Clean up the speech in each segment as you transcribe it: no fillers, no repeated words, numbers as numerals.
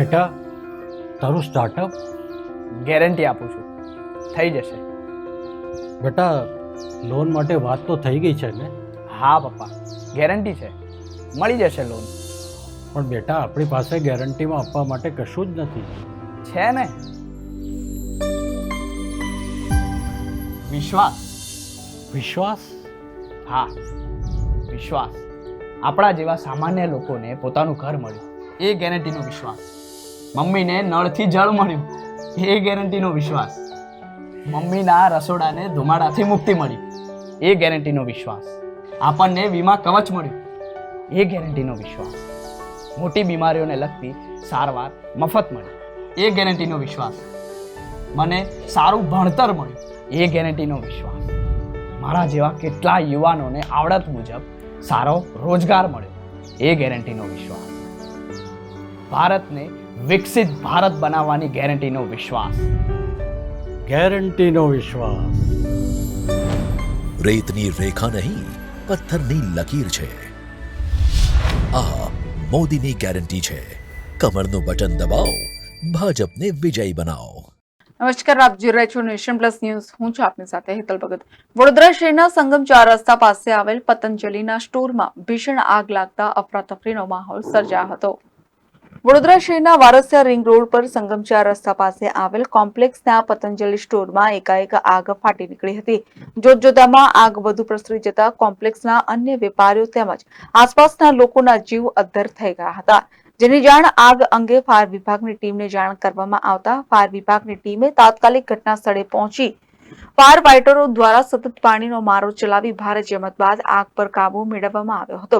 બેટા, તારું startup? Guarantee આપું છું, થઈ જશે. બેટા, લોન માટે વાત તો થઈ ગઈ છે ને? હા પપ્પા, ગેરંટી છે, મળી જશે લોન. પણ બેટા, આપણી પાસે ગેરંટીમાં આપવા માટે કશું જ નથી. છે ને, વિશ્વાસ. વિશ્વાસ? હા, વિશ્વાસ. આપણા જેવા સામાન્ય લોકોને પોતાનું ઘર મળ્યું, એ ગેરંટીનો વિશ્વાસ. મમ્મીને નળથી જળ મળ્યું, એ ગેરંટીનો વિશ્વાસ. મમ્મીના રસોડાને ધુમાડાથી મુક્તિ મળી, એ ગેરંટીનો વિશ્વાસ. આપણને વીમા કવચ મળ્યું, એ ગેરંટીનો વિશ્વાસ. મોટી બીમારીઓને લગતી સારવાર મફત મળી, એ ગેરંટીનો વિશ્વાસ. મને સારું ભણતર મળ્યું, એ ગેરંટીનો વિશ્વાસ. મારા જેવા કેટલા યુવાનોને આવડત મુજબ સારો રોજગાર મળ્યો, એ ગેરંટીનો વિશ્વાસ. ભારતને વિકસિત ભારત બનાવવાની ગેરંટીનો વિશ્વાસ. ગેરંટીનો વિશ્વાસ. રેતની રેખા નહીં, પથ્થરની લકીર છે. આ મોદીની ગેરંટી છે. કમરનું બટન દબાવો, ભાજપને વિજયી બનાવો. નમસ્કાર, આપ જોઈ રહ્યા છો નેશન પ્લસ ન્યૂઝ. હું છું આપની સાથે હેતલ ભગત. વડોદરા શહેરના સંગમ 4 રસ્તા પાસે આવેલ પતંજલિના સ્ટોરમાં ભીષણ આગ લાગતા અફરાતફરીનો માહોલ સર્જાયો હતો. વડોદરા શહેરના વારસિયા રિંગ રોડ પર સંગમ 4 રસ્તા પાસે આવેલ કોમ્પ્લેક્સના પતંજલિ સ્ટોરમાં એકાએક આગ ફાટી નીકળી હતી. જોતજોતામાં આગ વધુ પ્રસરી જતા કોમ્પ્લેક્સના અન્ય વેપારીઓ તેમજ આસપાસના લોકોના જીવ અદ્ધર થઈ ગયા હતા. જેની જાણ આગ અંગે ફાયર વિભાગની ટીમને જાણ કરવામાં આવતા ફાયર વિભાગની ટીમે તાત્કાલિક ઘટના સ્થળે પહોંચી ફાયર ફાઇટરો દ્વારા સતત પાણીનો મારો ચલાવી ભારે જહેમત બાદ આગ પર કાબુ મેળવવામાં આવ્યો હતો.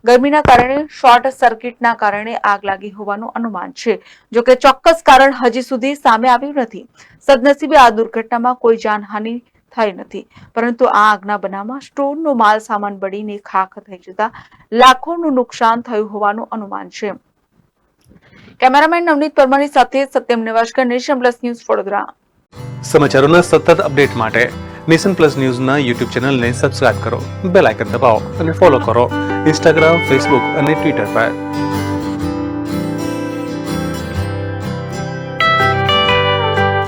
ગરમીના કારણે શોર્ટ સર્કિટના કારણે આગ લાગી હોવાનું અનુમાન છે. જોકે ચોક્કસ કારણ હજી સુધી સામે આવ્યું નથી. સદનસીબે આ દુર્ઘટનામાં કોઈ જાનહાનિ થઈ નથી, પરંતુ આ આગના બનાવમાં સ્ટોરનો માલ સામાન બળીને ખાખ થઈ જતા લાખોનું નુકસાન થયું હોવાનું અનુમાન છે. કેમેરામેન નવનીત પરમારની સાથે સત્યમ નેવાશકર, નેશન પ્લસ ન્યૂઝ, વડોદરા. સમાચારોના સતત અપડેટ માટે નેશન પ્લસ ન્યૂઝના યુટ્યુબ ચેનલને સબસ્ક્રાઇબ કરો, બેલ આઇકન દબાવો અને ફોલો કરો ઇન્સ્ટાગ્રામ, ફેસબુક અને ટ્વિટર પર.